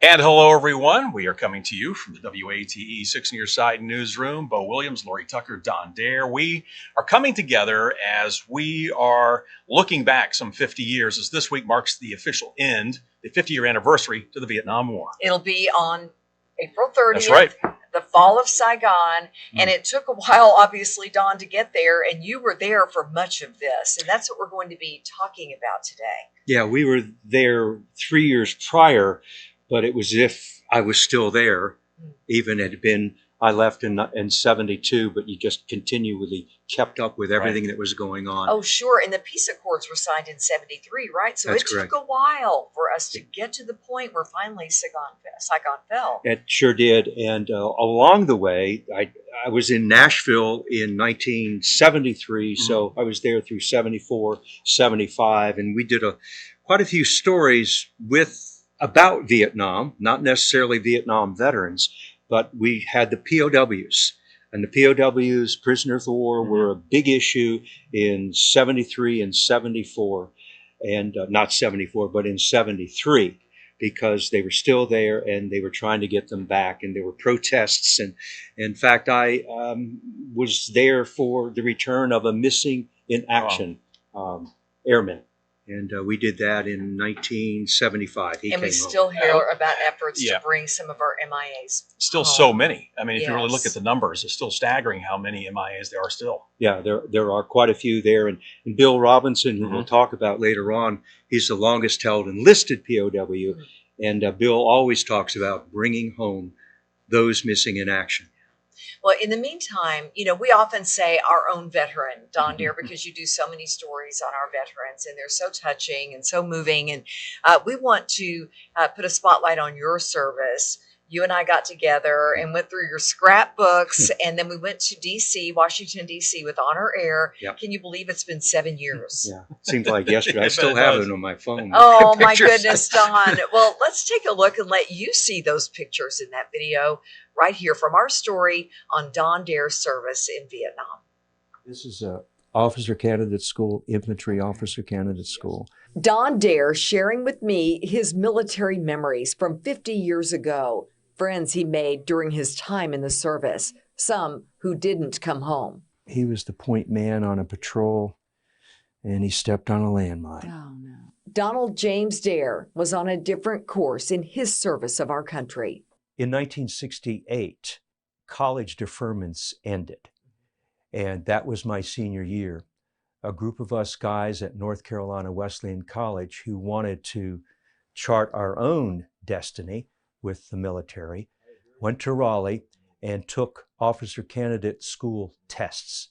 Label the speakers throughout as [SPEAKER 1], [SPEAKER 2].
[SPEAKER 1] And hello, everyone. We are coming to you from the WATE 6 Near Side newsroom. Bo Williams, Lori Tucker, Don Dare. We are coming together as we are looking back some 50 years, as this week marks the official end, the 50-year anniversary to the Vietnam War.
[SPEAKER 2] It'll be on April 30th.
[SPEAKER 1] That's right.
[SPEAKER 2] The Fall of Saigon. And it took a while, obviously, Don, to get there. And you were there for much of this. And that's what we're going to be talking about today.
[SPEAKER 3] Yeah, we were there 3 years prior, but it was as if I was still there. Even it had been, I left in 72, but you just continually kept up with everything that was going on.
[SPEAKER 2] Oh, sure. And the peace accords were signed in 73, right? So
[SPEAKER 3] That's
[SPEAKER 2] it
[SPEAKER 3] correct.
[SPEAKER 2] took a while for us to get to the point where finally Saigon fell.
[SPEAKER 3] It sure did. And along the way, I was in Nashville in 1973, so I was there through 74, 75, and we did quite a few stories about Vietnam, not necessarily Vietnam veterans, but we had the POWs. And the POWs, prisoners of war, were a big issue in 73 and 74, and not 74, but in 73, because they were still there and they were trying to get them back, and there were protests. And in fact, I was there for the return of a missing in action airman. And we did that in 1975.
[SPEAKER 2] And we still hear about efforts to bring some of our MIAs
[SPEAKER 1] Still
[SPEAKER 2] home.
[SPEAKER 1] so many. I mean, if you really look at the numbers, it's still staggering how many MIAs there are still.
[SPEAKER 3] Yeah, there are quite a few there. And Bill Robinson, who we'll talk about later on, he's the longest held enlisted POW. And Bill always talks about bringing home those missing in action.
[SPEAKER 2] Well, in the meantime, we often say our own veteran, Don Dare, because you do so many stories on our veterans and they're so touching and so moving. And we want to put a spotlight on your service. You and I got together and went through your scrapbooks, and then we went to D.C., Washington, D.C. with Honor Air. Yep. Can you believe it's been 7 years?
[SPEAKER 3] Yeah, it seems like yesterday. I still have it on my phone.
[SPEAKER 2] Oh, my goodness, Don. Well, let's take a look and let you see those pictures in that video right here from our story on Don Dare's service in Vietnam.
[SPEAKER 4] This is a officer candidate school, infantry officer candidate school.
[SPEAKER 2] Don Dare sharing with me his military memories from 50 years ago, friends he made during his time in the service, some who didn't come home.
[SPEAKER 4] He was the point man on a patrol, and he stepped on a landmine.
[SPEAKER 2] Oh, no. Donald James Dare was on a different course in his service of our country.
[SPEAKER 4] In 1968, college deferments ended, and that was my senior year. A group of us guys at North Carolina Wesleyan College who wanted to chart our own destiny with the military went to Raleigh and took officer candidate school tests.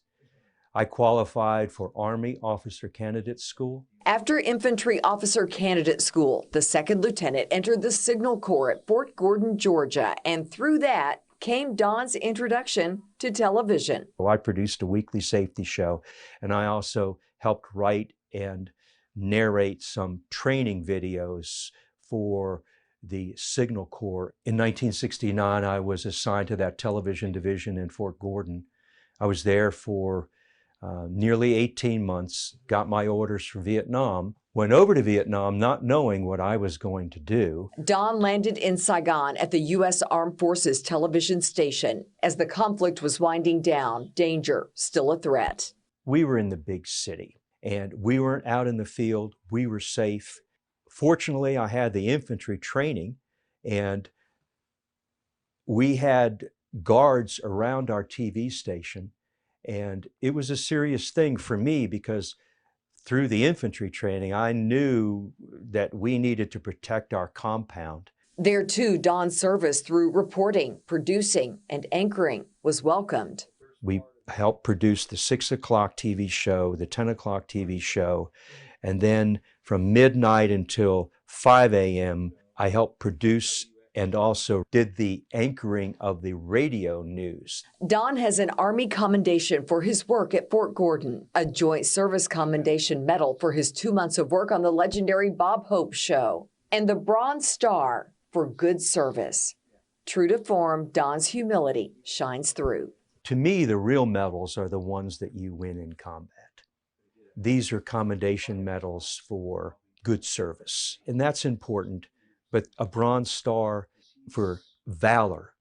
[SPEAKER 4] I qualified for Army Officer Candidate School.
[SPEAKER 2] After Infantry Officer Candidate School, the second lieutenant entered the Signal Corps at Fort Gordon, Georgia, and through that came Don's introduction to television.
[SPEAKER 4] Well, I produced a weekly safety show, and I also helped write and narrate some training videos for the Signal Corps. In 1969, I was assigned to that television division in Fort Gordon. I was there for nearly 18 months, got my orders for Vietnam, went over to Vietnam not knowing what I was going to do.
[SPEAKER 2] Don landed in Saigon at the U.S. Armed Forces television station. As the conflict was winding down, danger still a threat.
[SPEAKER 4] We were in the big city, and we weren't out in the field. We were safe. Fortunately, I had the infantry training, and we had guards around our TV station. And it was a serious thing for me because through the infantry training, I knew that we needed to protect our compound.
[SPEAKER 2] There too, Don's service through reporting, producing, and anchoring was welcomed.
[SPEAKER 4] We helped produce the 6 o'clock TV show, the 10 o'clock TV show, and then from midnight until 5 a.m., I helped produce and also did the anchoring of the radio news.
[SPEAKER 2] Don has an Army Commendation for his work at Fort Gordon, a Joint Service Commendation Medal for his 2 months of work on the legendary Bob Hope Show, and the Bronze Star for good service. True to form, Don's humility shines through.
[SPEAKER 4] To me, the real medals are the ones that you win in combat. These are commendation medals for good service, and that's important. but a Bronze Star for valor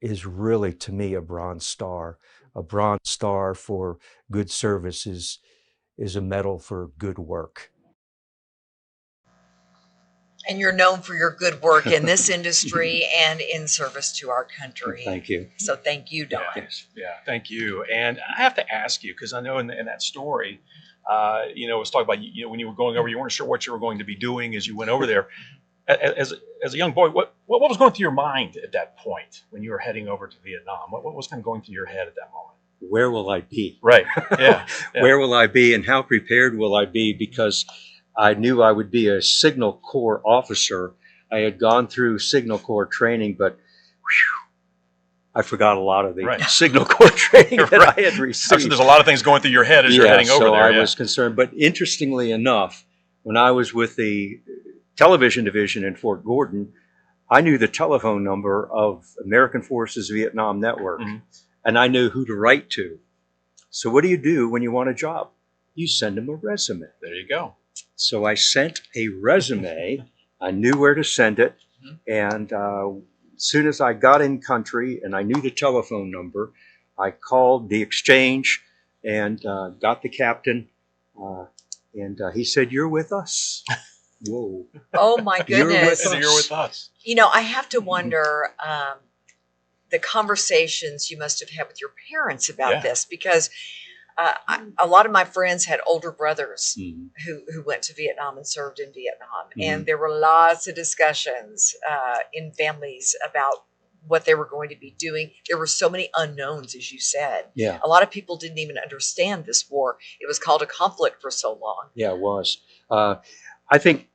[SPEAKER 4] is really, to me, a Bronze Star. A Bronze Star for good service is a medal for good work.
[SPEAKER 2] And you're known for your good work in this industry and in service to our country.
[SPEAKER 3] Thank you.
[SPEAKER 2] So thank you, Don.
[SPEAKER 3] Yes.
[SPEAKER 1] Yeah, thank you. And I have to ask you, because I know in that story, it was talking about, when you were going over, you weren't sure what you were going to be doing as you went over there. As a young boy, what was going through your mind at that point when you were heading over to Vietnam? What was kind of going through your head at that moment?
[SPEAKER 3] Where will I be?
[SPEAKER 1] Right. Yeah.
[SPEAKER 3] Where will I be, and how prepared will I be? Because I knew I would be a Signal Corps officer. I had gone through Signal Corps training, but I forgot a lot of the Signal Corps training that I had received.
[SPEAKER 1] So there's a lot of things going through your head as you're heading over
[SPEAKER 3] so
[SPEAKER 1] there.
[SPEAKER 3] I was concerned. But interestingly enough, when I was with the television division in Fort Gordon, I knew the telephone number of American Forces Vietnam Network, and I knew who to write to. So what do you do when you want a job? You send them a resume.
[SPEAKER 1] There you go.
[SPEAKER 3] So I sent a resume. I knew where to send it. And as soon as I got in country and I knew the telephone number, I called the exchange and got the captain. And he said, "You're with us." Whoa.
[SPEAKER 2] Oh, my goodness.
[SPEAKER 1] You're with us.
[SPEAKER 2] I have to wonder the conversations you must have had with your parents about this, because a lot of my friends had older brothers who went to Vietnam and served in Vietnam. And there were lots of discussions in families about what they were going to be doing. There were so many unknowns, as you said.
[SPEAKER 3] Yeah.
[SPEAKER 2] A lot of people didn't even understand this war. It was called a conflict for so long.
[SPEAKER 3] Yeah, it was. I think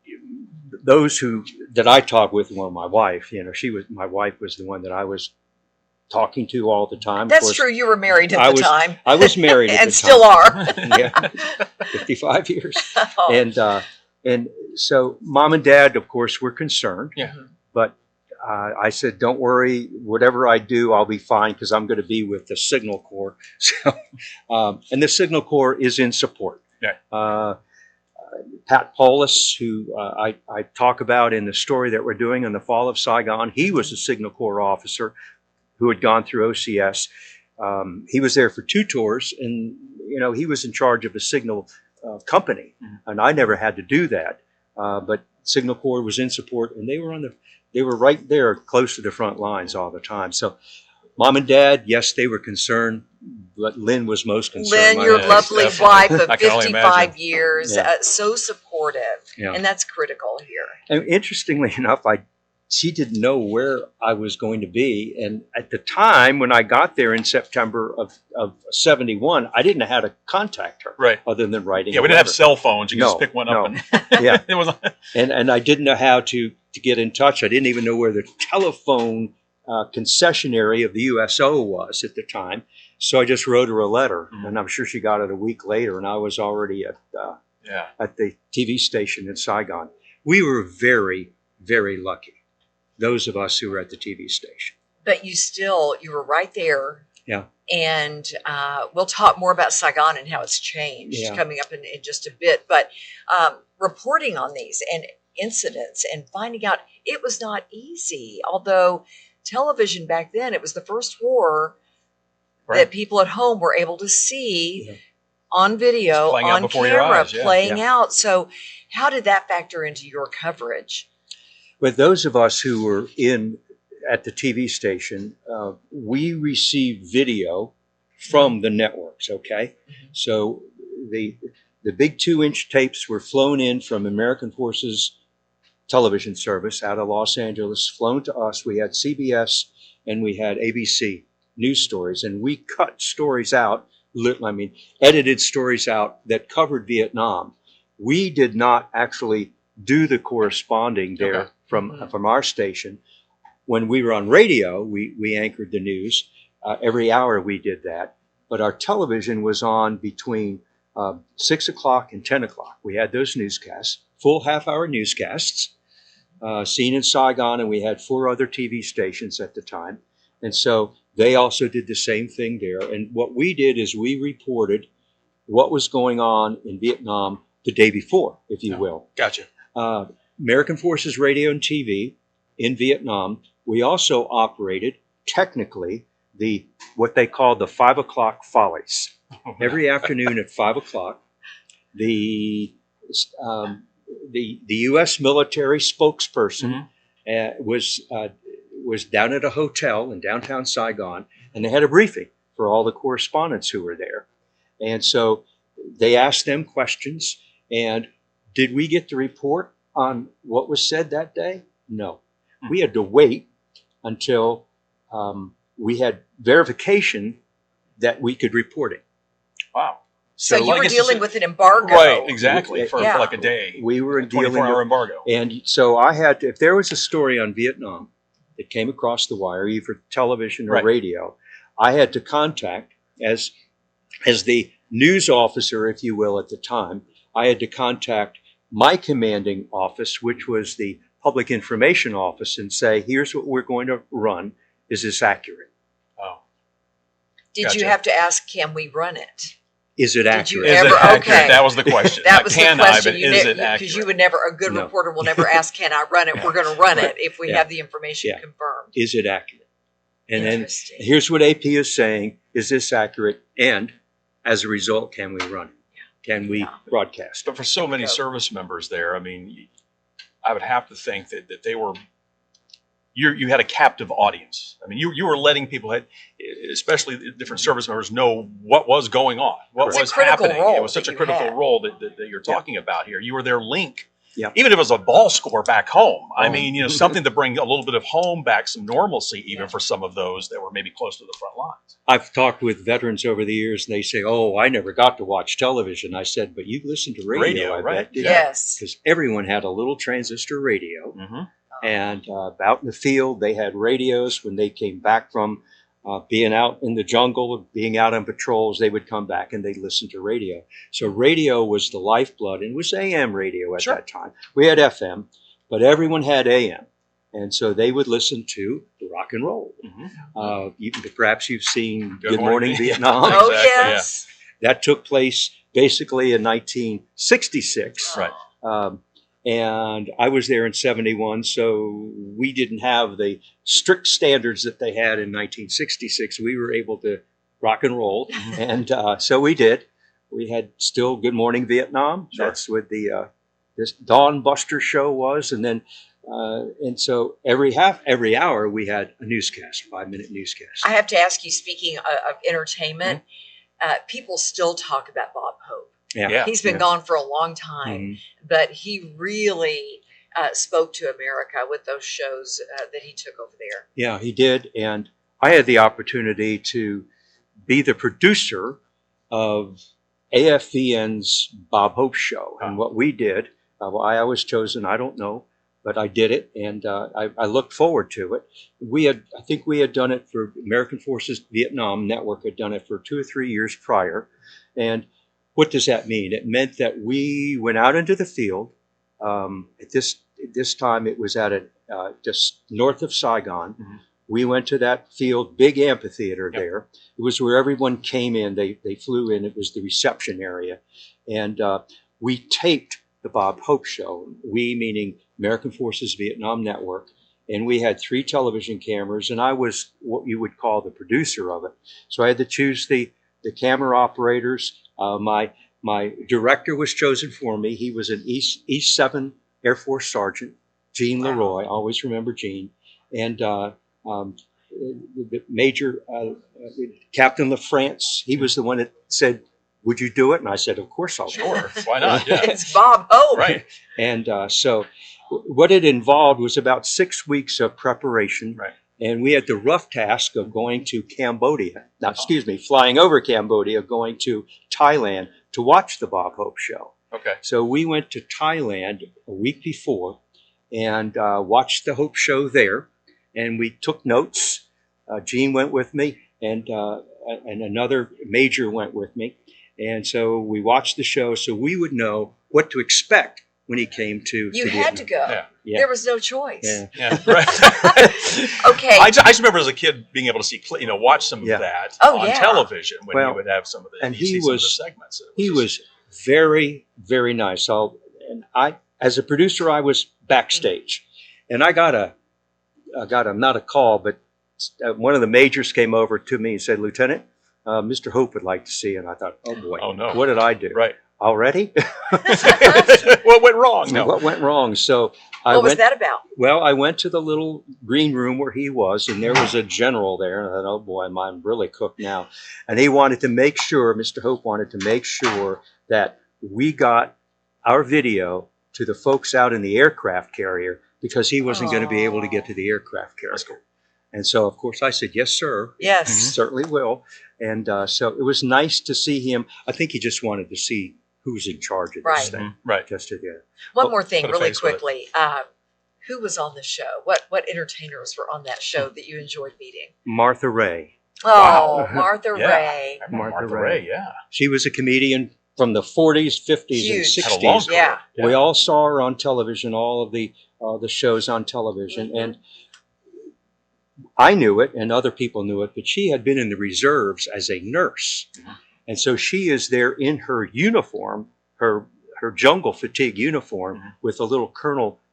[SPEAKER 3] those that I talked with, well, my wife, my wife was the one that I was talking to all the time.
[SPEAKER 2] That's true. You were married at the time.
[SPEAKER 3] I was married at
[SPEAKER 2] and
[SPEAKER 3] the
[SPEAKER 2] still
[SPEAKER 3] time.
[SPEAKER 2] are.
[SPEAKER 3] Yeah, 55 years.
[SPEAKER 2] Oh.
[SPEAKER 3] And so mom and dad, of course, were concerned.
[SPEAKER 1] Yeah.
[SPEAKER 3] But I said, "Don't worry. Whatever I do, I'll be fine, because I'm going to be with the Signal Corps." So, and the Signal Corps is in support.
[SPEAKER 1] Yeah.
[SPEAKER 3] Pat Paulus, who I talk about in the story that we're doing on the Fall of Saigon, he was a Signal Corps officer who had gone through OCS. He was there for 2 tours, and he was in charge of a signal company, and I never had to do that. But Signal Corps was in support, and they were right there, close to the front lines all the time. So, mom and dad, yes, they were concerned, but Lynn was most concerned.
[SPEAKER 2] Lynn, your lovely wife of
[SPEAKER 1] I can only
[SPEAKER 2] 55 years,
[SPEAKER 3] Yeah.
[SPEAKER 2] so supportive,
[SPEAKER 3] Yeah.
[SPEAKER 2] and that's critical here.
[SPEAKER 3] And interestingly enough, she didn't know where I was going to be. And at the time when I got there in September of 71, I didn't know how to contact her.
[SPEAKER 1] Right.
[SPEAKER 3] Other than writing.
[SPEAKER 1] Yeah, we didn't have cell phones. You could just pick one up.
[SPEAKER 3] No.
[SPEAKER 1] And
[SPEAKER 3] Yeah.
[SPEAKER 1] it was.
[SPEAKER 3] And I didn't know how to get in touch. I didn't even know where the telephone concessionary of the USO was at the time. So I just wrote her a letter, and I'm sure she got it a week later, and I was already at the TV station in Saigon. We were very, very lucky, those of us who were at the TV station.
[SPEAKER 2] But you were right there.
[SPEAKER 3] Yeah.
[SPEAKER 2] And we'll talk more about Saigon and how it's changed coming up in just a bit. But reporting on these and incidents and finding out, it was not easy. Although television back then, it was the first war that people at home were able to see on video, on camera, playing out. So how did that factor into your coverage?
[SPEAKER 3] With those of us who were at the TV station, we received video from the networks, okay? So the big 2-inch tapes were flown in from American Forces Television Service out of Los Angeles, flown to us. We had CBS and we had ABC news stories, and we cut stories out, edited stories out that covered Vietnam. We did not actually do the corresponding there from our station. When we were on radio, we anchored the news. Every hour we did that. But our television was on between 6 o'clock and 10 o'clock. We had those newscasts, full half-hour newscasts, seen in Saigon, and we had 4 other TV stations at the time. And so they also did the same thing there. And what we did is we reported what was going on in Vietnam the day before, if you will.
[SPEAKER 1] Gotcha.
[SPEAKER 3] American Forces Radio and TV in Vietnam. We also operated technically what they call the 5 o'clock follies. Every afternoon at 5 o'clock, the U.S. military spokesperson was down at a hotel in downtown Saigon, and they had a briefing for all the correspondents who were there. And so they asked them questions. And did we get the report on what was said that day? No. We had to wait until we had verification that we could report it.
[SPEAKER 1] Wow.
[SPEAKER 2] So you
[SPEAKER 1] I
[SPEAKER 2] were
[SPEAKER 1] guess
[SPEAKER 2] dealing with an embargo.
[SPEAKER 1] Right, exactly, for
[SPEAKER 2] Yeah.
[SPEAKER 1] like a day.
[SPEAKER 3] We were dealing
[SPEAKER 1] 24-hour
[SPEAKER 3] with,
[SPEAKER 1] embargo.
[SPEAKER 3] and so I had to, if there was a story on Vietnam that came across the wire, either television or
[SPEAKER 1] Right.
[SPEAKER 3] radio, I had to contact, as the news officer, if you will, at the time, I had to contact my commanding office, which was the Public Information Office, and say, here's what we're going to run. Is this accurate?
[SPEAKER 1] Oh.
[SPEAKER 2] Did
[SPEAKER 1] Gotcha.
[SPEAKER 2] you have to ask, can we run it?
[SPEAKER 3] Is it
[SPEAKER 2] Did you
[SPEAKER 3] accurate?
[SPEAKER 1] Is it
[SPEAKER 2] Ever-
[SPEAKER 1] accurate?
[SPEAKER 2] okay.
[SPEAKER 1] That was the question.
[SPEAKER 2] That
[SPEAKER 1] Not
[SPEAKER 2] was the
[SPEAKER 1] can I,
[SPEAKER 2] question.
[SPEAKER 1] but is it
[SPEAKER 2] Because
[SPEAKER 1] accurate?
[SPEAKER 2] you would never, a good
[SPEAKER 3] No.
[SPEAKER 2] reporter will never ask, can I run it? We're going to run
[SPEAKER 3] Right.
[SPEAKER 2] it if we
[SPEAKER 3] Yeah.
[SPEAKER 2] have the information
[SPEAKER 3] Yeah.
[SPEAKER 2] confirmed.
[SPEAKER 3] Is it accurate? And then
[SPEAKER 2] Interesting.
[SPEAKER 3] here's what AP is saying. Is this accurate? And as a result, can we run it? Can we
[SPEAKER 2] Yeah.
[SPEAKER 3] broadcast?
[SPEAKER 1] But for so many
[SPEAKER 2] Go.
[SPEAKER 1] service members there, I mean, I would have to think that they were, you had a captive audience. I mean, you were letting people, especially the different service members, know what was going on, what
[SPEAKER 2] It's a
[SPEAKER 1] was
[SPEAKER 2] critical
[SPEAKER 1] happening.
[SPEAKER 2] role
[SPEAKER 1] It was such
[SPEAKER 2] that
[SPEAKER 1] a
[SPEAKER 2] you
[SPEAKER 1] critical
[SPEAKER 2] had.
[SPEAKER 1] role that you're talking about here. You were their link.
[SPEAKER 3] Yeah.
[SPEAKER 1] Even if it was a ball score back home. I
[SPEAKER 3] Oh.
[SPEAKER 1] mean, something to bring a little bit of home back, some normalcy, even
[SPEAKER 2] Yeah.
[SPEAKER 1] for some of those that were maybe close to the front lines.
[SPEAKER 3] I've talked with veterans over the years, and they say, "Oh, I never got to watch television." I said, "But you listened to radio, I
[SPEAKER 1] right.
[SPEAKER 3] bet." didn't you?"
[SPEAKER 2] Yes.
[SPEAKER 3] Because everyone had a little transistor radio,
[SPEAKER 1] Mm-hmm.
[SPEAKER 3] and out in the field, they had radios. When they came back from being out in the jungle, being out on patrols, they would come back and they'd listen to radio. So radio was the lifeblood, and it was AM radio at
[SPEAKER 1] Sure.
[SPEAKER 3] that time. We had FM, but everyone had AM. And so they would listen to the rock and roll.
[SPEAKER 1] Mm-hmm.
[SPEAKER 3] Perhaps you've seen
[SPEAKER 1] Good
[SPEAKER 3] Good Morning
[SPEAKER 1] Morning
[SPEAKER 3] Vietnam.
[SPEAKER 2] Oh,
[SPEAKER 1] Exactly, yeah.
[SPEAKER 2] yes.
[SPEAKER 3] That took place basically in 1966.
[SPEAKER 1] Right.
[SPEAKER 3] And I was there in 71, so we didn't have the strict standards that they had in 1966. We were able to rock and roll, and so we did. We had still Good Morning Vietnam.
[SPEAKER 1] Sure.
[SPEAKER 3] That's what this Dawn Buster show was, and then and so every hour we had a newscast, 5-minute newscast.
[SPEAKER 2] I have to ask you, speaking of entertainment, people still talk about Bob Hope.
[SPEAKER 1] Yeah.
[SPEAKER 2] He's been gone for a long time,
[SPEAKER 3] Mhm.
[SPEAKER 2] but he really spoke to America with those shows that he took over there.
[SPEAKER 3] Yeah, he did. And I had the opportunity to be the producer of AFVN's Bob Hope Show. And what we did, why I was chosen, I don't know, but I did it, and I looked forward to it. I think we had done it for American Forces Vietnam Network, had done it for 2 or 3 years prior. And what does that mean? It meant that we went out into the field. At this time, it was at just north of Saigon.
[SPEAKER 1] Mhm.
[SPEAKER 3] We went to that field, big amphitheater
[SPEAKER 1] Yep.
[SPEAKER 3] there. It was where everyone came in. They flew in. It was the reception area. And we taped the Bob Hope Show. We, meaning American Forces Vietnam Network. And we had 3 television cameras, and I was what you would call the producer of it. So I had to choose the camera operators. My director was chosen for me. He was an East 7 Air Force Sergeant, Gene
[SPEAKER 2] Wow.
[SPEAKER 3] Leroy. I always remember Gene. And the Major Captain LaFrance, he was the one that said, "Would you do it?" And I said, "Of course I'll do it."
[SPEAKER 1] Sure. Why not? Yeah.
[SPEAKER 2] It's Bob Hope.
[SPEAKER 1] Right.
[SPEAKER 3] And so what it involved was about 6 weeks of preparation.
[SPEAKER 1] Right.
[SPEAKER 3] And we had the rough task of going to flying over Cambodia, going to Thailand to watch the Bob Hope Show.
[SPEAKER 1] Okay.
[SPEAKER 3] So we went to Thailand a week before and watched the Hope Show there. And we took notes. Gene went with me, and another major went with me. And so we watched the show so we would know what to expect when he came to
[SPEAKER 2] You
[SPEAKER 3] to
[SPEAKER 2] had to
[SPEAKER 3] Vietnam.
[SPEAKER 2] go.
[SPEAKER 1] Yeah.
[SPEAKER 3] Yeah.
[SPEAKER 2] There was no choice.
[SPEAKER 3] Yeah.
[SPEAKER 1] Yeah. Right.
[SPEAKER 2] Okay.
[SPEAKER 1] I just remember as a kid being able to see, watch some
[SPEAKER 3] Yeah.
[SPEAKER 1] of that
[SPEAKER 2] Oh,
[SPEAKER 1] on
[SPEAKER 2] yeah.
[SPEAKER 1] television when
[SPEAKER 3] Well,
[SPEAKER 1] you would have some of the,
[SPEAKER 3] and
[SPEAKER 1] you
[SPEAKER 3] he
[SPEAKER 1] see some of
[SPEAKER 3] was-
[SPEAKER 1] the segments.
[SPEAKER 3] He was very, very nice. And I, as a producer, I was backstage, and I got a not a call, but one of the majors came over to me and said, "Lieutenant, Mr. Hope would like to see you." And I thought, "Oh boy,
[SPEAKER 1] Oh, no.
[SPEAKER 3] what did I do?
[SPEAKER 1] Right.
[SPEAKER 3] Already?
[SPEAKER 1] What went wrong? No.
[SPEAKER 3] What went wrong?" So I
[SPEAKER 2] What was
[SPEAKER 3] went.
[SPEAKER 2] that about?
[SPEAKER 3] Well, I went to the little green room where he was, and there was a general there. And I thought, "Oh boy, I'm really cooked now." And he wanted to make sure, Mr. Hope wanted to make sure that we got our video to the folks out in the aircraft carrier, because he wasn't going to be able to get to the aircraft carrier.
[SPEAKER 1] That's cool.
[SPEAKER 3] And so, of course, I said, "Yes, sir.
[SPEAKER 2] Yes.
[SPEAKER 3] Certainly will." And so it was nice to see him. I think he just wanted to see who's in charge of this
[SPEAKER 2] Right.
[SPEAKER 3] thing.
[SPEAKER 1] Right.
[SPEAKER 3] Just to get.
[SPEAKER 2] One more thing,
[SPEAKER 1] put a
[SPEAKER 2] really
[SPEAKER 1] face with it.
[SPEAKER 2] quickly. Who was on the show? What entertainers were on that show that you enjoyed meeting?
[SPEAKER 3] Martha Ray.
[SPEAKER 2] Oh,
[SPEAKER 3] Wow.
[SPEAKER 2] Martha
[SPEAKER 1] Yeah.
[SPEAKER 2] Ray.
[SPEAKER 1] I remember
[SPEAKER 3] Martha
[SPEAKER 1] Martha
[SPEAKER 3] Ray.
[SPEAKER 1] Ray. Yeah.
[SPEAKER 3] She was a comedian from the 40s, 50s, and
[SPEAKER 2] Huge.
[SPEAKER 1] Had a long
[SPEAKER 3] 60s.
[SPEAKER 1] career.
[SPEAKER 2] Yeah.
[SPEAKER 3] We all saw her on television, all of the shows on television,
[SPEAKER 2] Mhm.
[SPEAKER 3] and I knew it, and other people knew it. But she had been in the reserves as a nurse,
[SPEAKER 1] Mhm.
[SPEAKER 3] and so she is there in her uniform, her jungle fatigue uniform,
[SPEAKER 1] Mhm.
[SPEAKER 3] with a little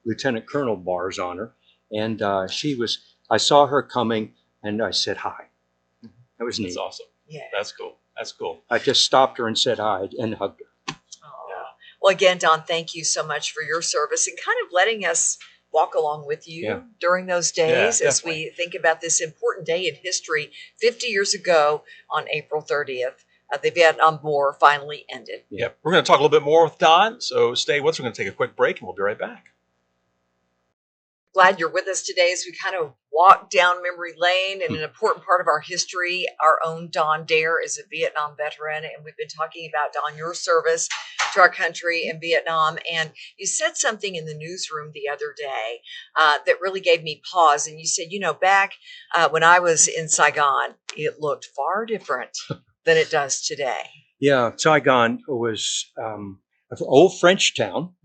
[SPEAKER 3] lieutenant colonel bars on her, and she was. I saw her coming, and I said hi. That was neat.
[SPEAKER 1] That's awesome.
[SPEAKER 2] Yeah.
[SPEAKER 1] That's cool. That's cool.
[SPEAKER 3] I just stopped her and said hi and hugged her.
[SPEAKER 2] Aw.
[SPEAKER 1] Yeah.
[SPEAKER 2] Well, again, Don, thank you so much for your service and kind of letting us walk along with you
[SPEAKER 3] Yeah.
[SPEAKER 2] during those days
[SPEAKER 1] Yeah,
[SPEAKER 2] as we think about this important day in history. 50 years ago on April 30th, the Vietnam War finally ended.
[SPEAKER 1] Yep. We're going to talk a little bit more with Don. So stay with us. We're going to take a quick break, and we'll be right back.
[SPEAKER 2] Glad you're with us today as we kind of walk down memory lane. And an important part of our history, our own Don Dare is a Vietnam veteran. And we've been talking about, Don, your service to our country in Vietnam. And you said something in the newsroom the other day that really gave me pause. And you said, back when I was in Saigon, it looked far different than it does today.
[SPEAKER 3] Yeah, Saigon was an old French town,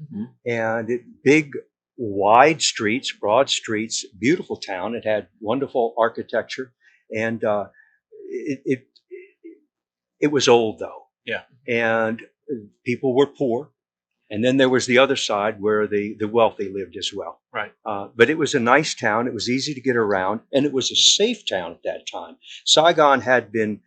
[SPEAKER 3] and big, wide streets, broad streets, beautiful town. It had wonderful architecture, and it was old though.
[SPEAKER 1] Yeah.
[SPEAKER 3] And people were poor, and then there was the other side where the wealthy lived as well.
[SPEAKER 1] Right.
[SPEAKER 3] But it was a nice town. It was easy to get around, and it was a safe town at that time. Saigon had been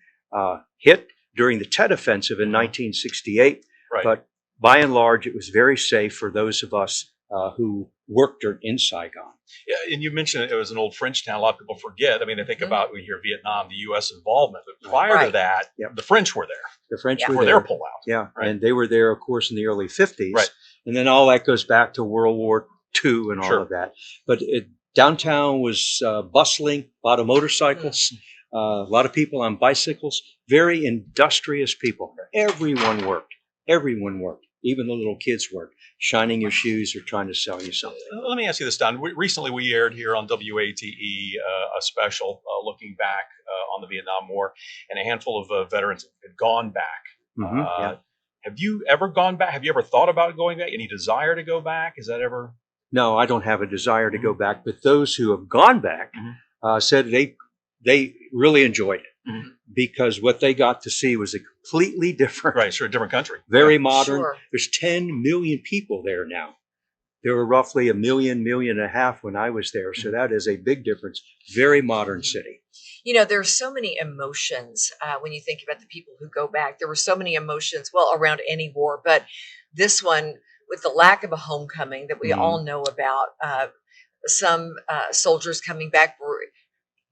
[SPEAKER 3] hit during the Tet Offensive in 1968,
[SPEAKER 1] Right.
[SPEAKER 3] but by and large, it was very safe for those of us who worked in Saigon.
[SPEAKER 1] Yeah, and you mentioned it was an old French town. A lot of people forget. I mean, they think
[SPEAKER 2] Mhm.
[SPEAKER 1] about when you hear Vietnam, the U.S. involvement, but prior to
[SPEAKER 2] Right.
[SPEAKER 1] that,
[SPEAKER 3] Yep.
[SPEAKER 1] the French were there
[SPEAKER 3] The French
[SPEAKER 2] Yeah.
[SPEAKER 3] were
[SPEAKER 1] for
[SPEAKER 3] there.
[SPEAKER 1] their pullout.
[SPEAKER 3] Yeah,
[SPEAKER 1] Right.
[SPEAKER 3] and they were there, of course, in the early 50s.
[SPEAKER 1] Right.
[SPEAKER 3] And then all that goes back to World War II and all
[SPEAKER 1] Sure.
[SPEAKER 3] of that. But downtown was bustling, a lot of motorcycles, a lot of people on bicycles, very industrious people. Everyone worked. Everyone worked. Even the little kids worked, shining your shoes or trying to sell you something.
[SPEAKER 1] Let me ask you this, Don. Recently, we aired here on WATE a special looking back on the Vietnam War, and a handful of veterans had gone back.
[SPEAKER 3] Yeah.
[SPEAKER 1] Have you ever gone back? Have you ever thought about going back? Any desire to go back? Is that ever?
[SPEAKER 3] No, I don't have a desire to go back, but those who have gone back said they really enjoyed it
[SPEAKER 1] Mhm.
[SPEAKER 3] because what they got to see was a completely different,
[SPEAKER 1] Right, sure, a different country.
[SPEAKER 3] very
[SPEAKER 1] Yeah.
[SPEAKER 3] modern.
[SPEAKER 2] Sure.
[SPEAKER 3] There's 10 million people there now. There were roughly a million and a half when I was there, so that is a big difference. Very modern city.
[SPEAKER 2] There's so many emotions when you think about the people who go back. There were so many emotions, well, around any war, but this one, with the lack of a homecoming that we
[SPEAKER 3] Mhm.
[SPEAKER 2] all know about, some soldiers coming back were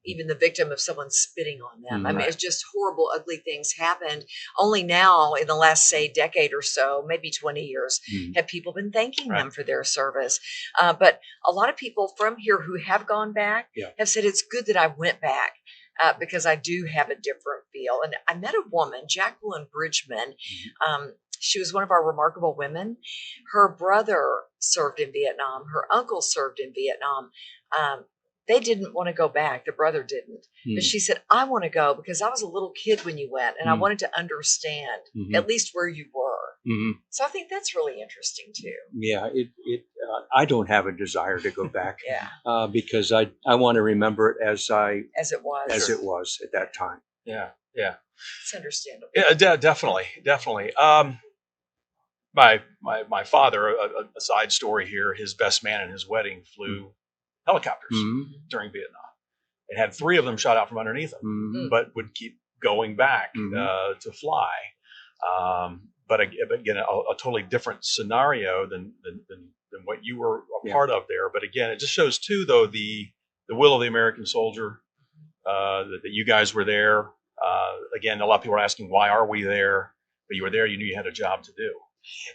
[SPEAKER 2] even the victim of someone spitting on them. I mean, it's just horrible, ugly things happened. Only now, in the last, say, decade or so, maybe 20 years,
[SPEAKER 3] Mhm.
[SPEAKER 2] have people been thanking
[SPEAKER 1] Right.
[SPEAKER 2] them for their service. But a lot of people from here who have gone back
[SPEAKER 3] Yeah.
[SPEAKER 2] have said it's good that I went back because I do have a different feel. And I met a woman, Jacqueline Bridgman. She was one of our remarkable women. Her brother served in Vietnam. Her uncle served in Vietnam. They didn't want to go back. The brother didn't. But she said, I want to go because I was a little kid when you went and I wanted to understand
[SPEAKER 3] Mhm.
[SPEAKER 2] at least where you were.
[SPEAKER 3] Mhm.
[SPEAKER 2] So I think that's really interesting too.
[SPEAKER 3] Yeah, I don't have a desire to go back
[SPEAKER 2] Yeah,
[SPEAKER 3] because I want to remember it as
[SPEAKER 2] as it was.
[SPEAKER 3] it was at that time.
[SPEAKER 1] Yeah, yeah.
[SPEAKER 2] It's understandable.
[SPEAKER 1] Yeah, definitely, definitely. My father, a side story here. His best man at his wedding flew helicopters
[SPEAKER 3] Mhm.
[SPEAKER 1] during Vietnam. It had 3 of them shot out from underneath them,
[SPEAKER 3] Mhm.
[SPEAKER 1] but would keep going back
[SPEAKER 3] Mhm.
[SPEAKER 1] to fly. But again, a totally different scenario than what you were a
[SPEAKER 3] Yeah.
[SPEAKER 1] part of there. But again, it just shows too, though, the will of the American soldier. That you guys were there. Again, a lot of people are asking, why are we there? But you were there. You knew you had a job to do.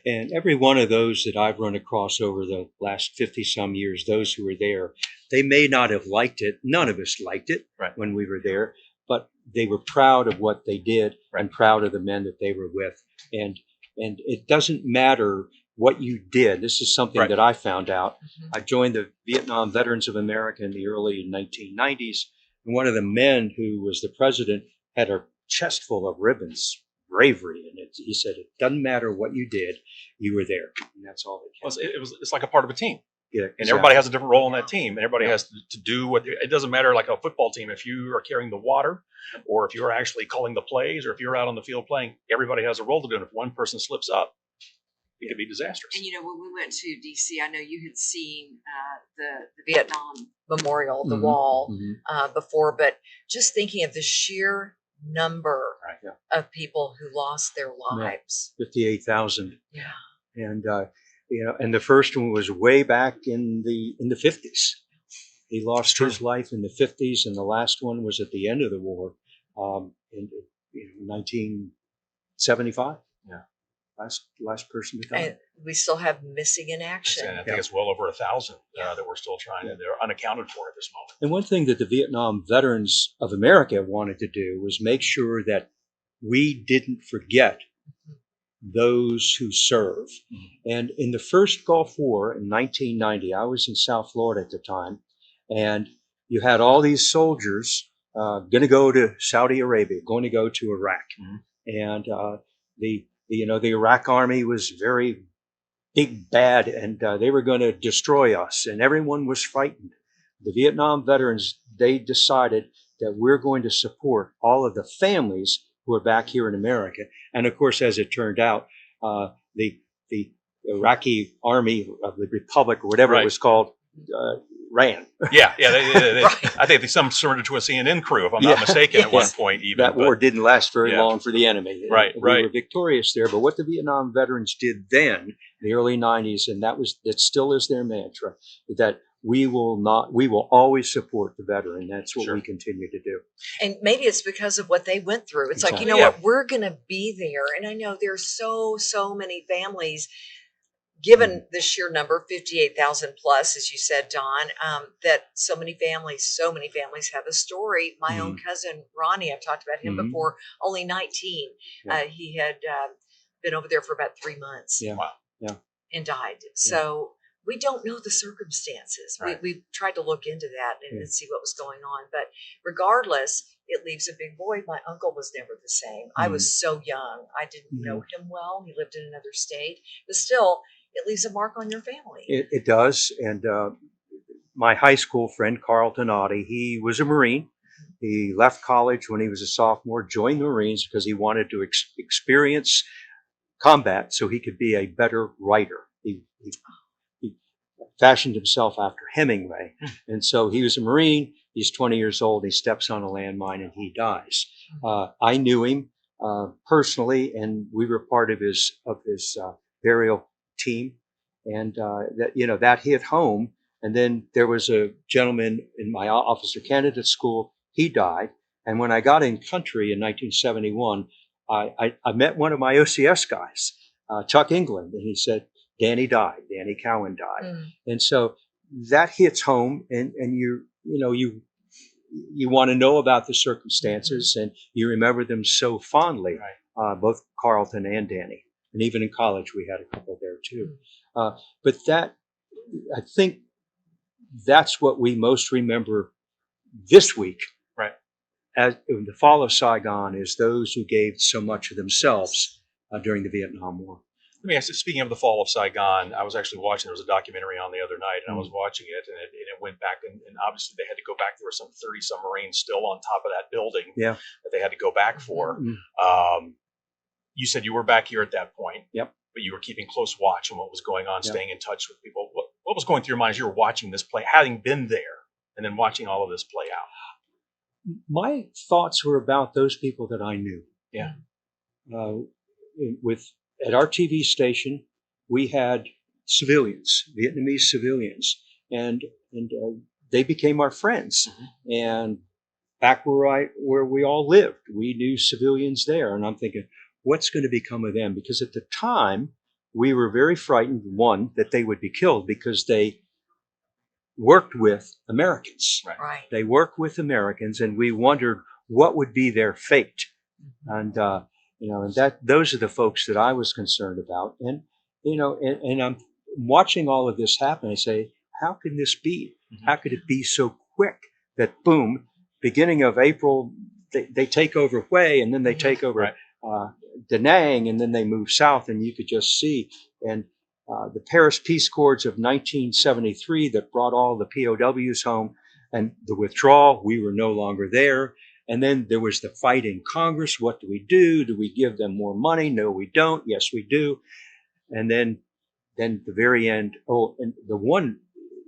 [SPEAKER 3] And every one of those that I've run across over the last 50 some years, those who were there, they may not have liked it. None of us liked it
[SPEAKER 1] Right.
[SPEAKER 3] when we were there, but they were proud of what they did
[SPEAKER 1] Right.
[SPEAKER 3] and proud of the men that they were with. And it doesn't matter what you did. This is something
[SPEAKER 1] Right.
[SPEAKER 3] that I found out.
[SPEAKER 2] Mhm.
[SPEAKER 3] I joined the Vietnam Veterans of America in the early 1990s. And one of the men who was the president had a chest full of ribbons. Bravery, and he said it doesn't matter what you did, you were there, and that's all that
[SPEAKER 1] Well,
[SPEAKER 3] counts.
[SPEAKER 1] it's like a part of a team,
[SPEAKER 3] Yeah,
[SPEAKER 1] and everybody
[SPEAKER 3] exactly.
[SPEAKER 1] has a different role in that team, and everybody
[SPEAKER 3] Yeah.
[SPEAKER 1] has to do what. It doesn't matter, like a football team, if you are carrying the water, or if you're actually calling the plays, or if you're out on the field playing. Everybody has a role to do, and if one person slips up, it could be disastrous.
[SPEAKER 2] And when we went to DC, I know you had seen the Vietnam Memorial, the
[SPEAKER 3] Mhm.
[SPEAKER 2] wall,
[SPEAKER 3] Mhm.
[SPEAKER 2] before, but just thinking of the sheer number
[SPEAKER 1] Right.
[SPEAKER 3] Yeah.
[SPEAKER 2] of people who lost their lives.
[SPEAKER 3] 58,000,
[SPEAKER 2] Yeah.
[SPEAKER 3] and and the first one was way back in the 50s. He lost his life in the 50s, and the last one was at the end of the war, in 1975.
[SPEAKER 1] Yeah.
[SPEAKER 3] Last person to die.
[SPEAKER 2] And we still have missing in action.
[SPEAKER 1] And I think it's well over 1,000
[SPEAKER 2] Yeah.
[SPEAKER 1] that we're still trying.
[SPEAKER 3] Yeah.
[SPEAKER 1] They're unaccounted for at this moment.
[SPEAKER 3] And one thing that the Vietnam Veterans of America wanted to do was make sure that we didn't forget those who serve. And in the first Gulf War in 1990, I was in South Florida at the time, and you had all these soldiers going to go to Saudi Arabia, going to go to Iraq.
[SPEAKER 1] Mhm.
[SPEAKER 3] And the Iraq army was very big bad, and they were going to destroy us, and everyone was frightened. The Vietnam veterans, they decided that we're going to support all of the families who are back here in America. And of course, as it turned out, the Iraqi army of the Republic, or whatever
[SPEAKER 1] Right.
[SPEAKER 3] it was called, ran.
[SPEAKER 1] Yeah. They,
[SPEAKER 2] Right.
[SPEAKER 1] I think they some surrendered to a CNN crew, if I'm
[SPEAKER 3] Yeah.
[SPEAKER 1] not mistaken, at one
[SPEAKER 3] Yes.
[SPEAKER 1] point. Even
[SPEAKER 3] That war didn't last very
[SPEAKER 1] Yeah.
[SPEAKER 3] long for the enemy.
[SPEAKER 1] Right,
[SPEAKER 3] We
[SPEAKER 1] right.
[SPEAKER 3] were victorious there. But what the Vietnam veterans did then, in the early 90s, and that still is their mantra, that we will always support the veteran. That's what
[SPEAKER 1] Sure.
[SPEAKER 3] we continue to do.
[SPEAKER 2] And maybe it's because of what they went through. It's like,
[SPEAKER 3] Exactly.
[SPEAKER 1] Yeah.
[SPEAKER 2] what, we're going to be there. And I know there's so many families, given the sheer number, 58,000 plus, as you said, Don, that so many families have a story. My own cousin, Ronnie, I've talked about him
[SPEAKER 3] Mhm.
[SPEAKER 2] before, only 19.
[SPEAKER 3] Yeah.
[SPEAKER 2] He had been over there for about 3 months.
[SPEAKER 3] Yeah.
[SPEAKER 1] Wow.
[SPEAKER 3] Yeah.
[SPEAKER 2] And died. So we don't know the circumstances.
[SPEAKER 1] Right.
[SPEAKER 2] We tried to look into that and,
[SPEAKER 3] Yeah.
[SPEAKER 2] and see what was going on. But regardless, it leaves a big void. My uncle was never the same. I was so young. I didn't know him well. He lived in another state. But still, it leaves a mark on your family.
[SPEAKER 3] It does. And my high school friend, Carl Tanati, he was a Marine. He left college when he was a sophomore, joined the Marines because he wanted to experience combat so he could be a better writer. He fashioned himself after Hemingway. And so he was a Marine. He's 20 years old. He steps on a landmine and he dies. I knew him personally, and we were part of his burial team. And that hit home. And then there was a gentleman in my officer candidate school. He died. And when I got in country in 1971, I met one of my OCS guys, Chuck England, and he said, Danny died. Danny Cowan died. And so that hits home, and you want to know about the circumstances, and you remember them so fondly, both Carlton and Danny. And even in college, we had a couple there too. But I think that's what we most remember this week.
[SPEAKER 1] Right.
[SPEAKER 3] As the fall of Saigon is those who gave so much of themselves during the Vietnam War.
[SPEAKER 1] Let me ask you, speaking of the fall of Saigon, I was actually watching, there was a documentary on the other night, and I was watching it, and it went back, and obviously they had to go back. There were some 30 some Marines still on top of that building that they had to go back for. You said you were back here at that point.
[SPEAKER 3] Yep.
[SPEAKER 1] But you were keeping close watch on what was going on, staying in touch with people. What was going through your mind as you were watching this play, having been there, and then watching all of this play out?
[SPEAKER 3] My thoughts were about those people that I knew.
[SPEAKER 1] Yeah.
[SPEAKER 3] With at our TV station, we had civilians, Vietnamese civilians, and they became our friends.
[SPEAKER 1] Mm-hmm.
[SPEAKER 3] And back where we all lived, we knew civilians there, and I'm thinking, what's going to become of them? Because at the time, we were very frightened. One, that they would be killed because they worked with Americans.
[SPEAKER 1] Right.
[SPEAKER 2] Right.
[SPEAKER 3] They worked with Americans, and we wondered what would be their fate. And and those are the folks that I was concerned about. And and I'm watching all of this happen. I say, how can this be?
[SPEAKER 1] Mm-hmm.
[SPEAKER 3] How could it be so quick that boom, beginning of April, they take over Hue, and then they take over Da Nang, and then they move south, and you could just see. And the Paris Peace Accords of 1973 that brought all the POWs home, and the withdrawal, we were no longer there. And then there was the fight in Congress. What do we do? Do we give them more money? No, we don't. Yes, we do. And then the very end. Oh, and the one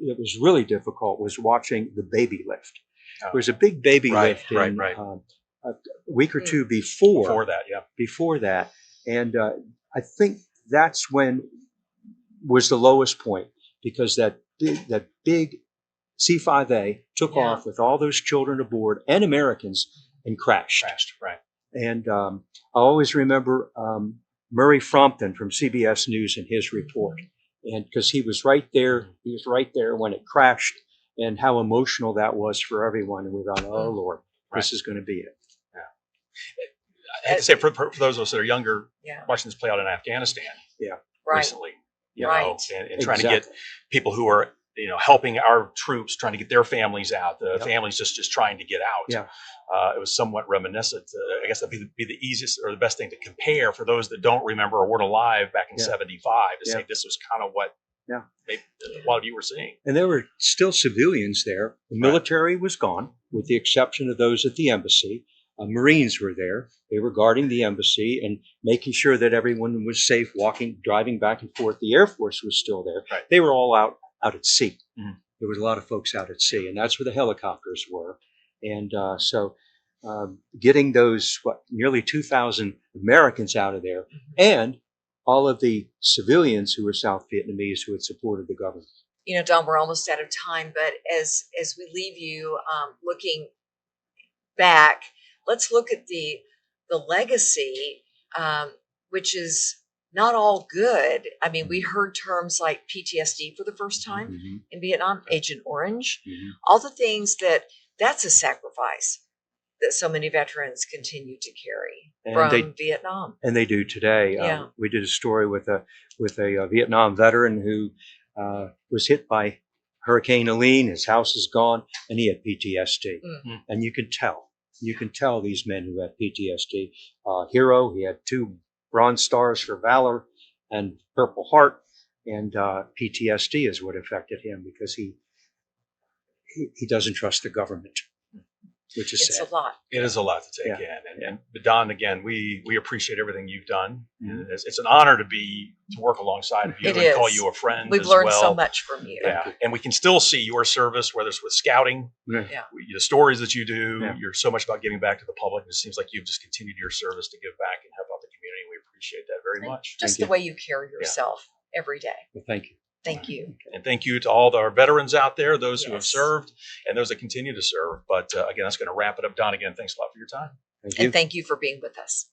[SPEAKER 3] that was really difficult was watching the baby lift. There was a big baby lift in a week or two before that. And I think that's when was the lowest point, because that big C-5A took off with all those children aboard and Americans and crashed.
[SPEAKER 1] Right.
[SPEAKER 3] And I always remember Murray Frampton from CBS News in his report, and because he was right there when it crashed, and how emotional that was for everyone. And we thought, oh Lord, this is going to be it.
[SPEAKER 1] I have to say, for those of us that are younger,
[SPEAKER 2] Yeah.
[SPEAKER 1] watching this play out in Afghanistan
[SPEAKER 2] Right.
[SPEAKER 1] recently, you
[SPEAKER 2] Right.
[SPEAKER 1] know, and trying to get people who are, helping our troops, trying to get their families out, the families just trying to get out.
[SPEAKER 3] Yeah.
[SPEAKER 1] It was somewhat reminiscent. I guess that'd be the easiest or the best thing to compare for those that don't remember or weren't alive back in 75 to say this was kind of what maybe a lot of you were seeing.
[SPEAKER 3] And there were still civilians there. The military was gone, with the exception of those at the embassy. Marines were there. They were guarding the embassy and making sure that everyone was safe, driving back and forth. The Air Force was still there.
[SPEAKER 1] Right.
[SPEAKER 3] They were all out at sea.
[SPEAKER 1] Mm-hmm.
[SPEAKER 3] There was a lot of folks out at sea, and that's where the helicopters were. And so getting those, nearly 2,000 Americans out of there, and all of the civilians who were South Vietnamese who had supported the government.
[SPEAKER 2] Don, we're almost out of time, but as we leave you, looking back, let's look at the legacy, which is not all good. I mean, we heard terms like PTSD for the first time in Vietnam, Agent Orange, all the things that's a sacrifice that so many veterans continue to carry from Vietnam.
[SPEAKER 3] And they do today. We did a story with a Vietnam veteran who was hit by Hurricane Helene. His house is gone, and he had PTSD. And you can tell these men who had PTSD. Hero, he had 2 Bronze Stars for Valor and Purple Heart, and PTSD is what affected him, because he doesn't trust the government, which is sad.
[SPEAKER 2] It's a lot.
[SPEAKER 1] It is a lot to take in. But Don, again, we appreciate everything you've done. And it's an honor to work alongside of you and call you a friend.
[SPEAKER 2] We've learned so much from you.
[SPEAKER 1] Yeah, and we can still see your service, whether it's with scouting, the stories that you do.
[SPEAKER 3] Yeah.
[SPEAKER 1] You're so much about giving back to the public. It seems like you've just continued your service to give back and help out the community. We appreciate that very much.
[SPEAKER 2] Just the way you carry yourself every day.
[SPEAKER 3] Well, thank you.
[SPEAKER 2] Thank you.
[SPEAKER 1] And thank you to all our veterans out there, those who have served and those that continue to serve. But again, that's going to wrap it up. Don, again, thanks a lot for your time.
[SPEAKER 3] Thank you.
[SPEAKER 2] And thank you for being with us.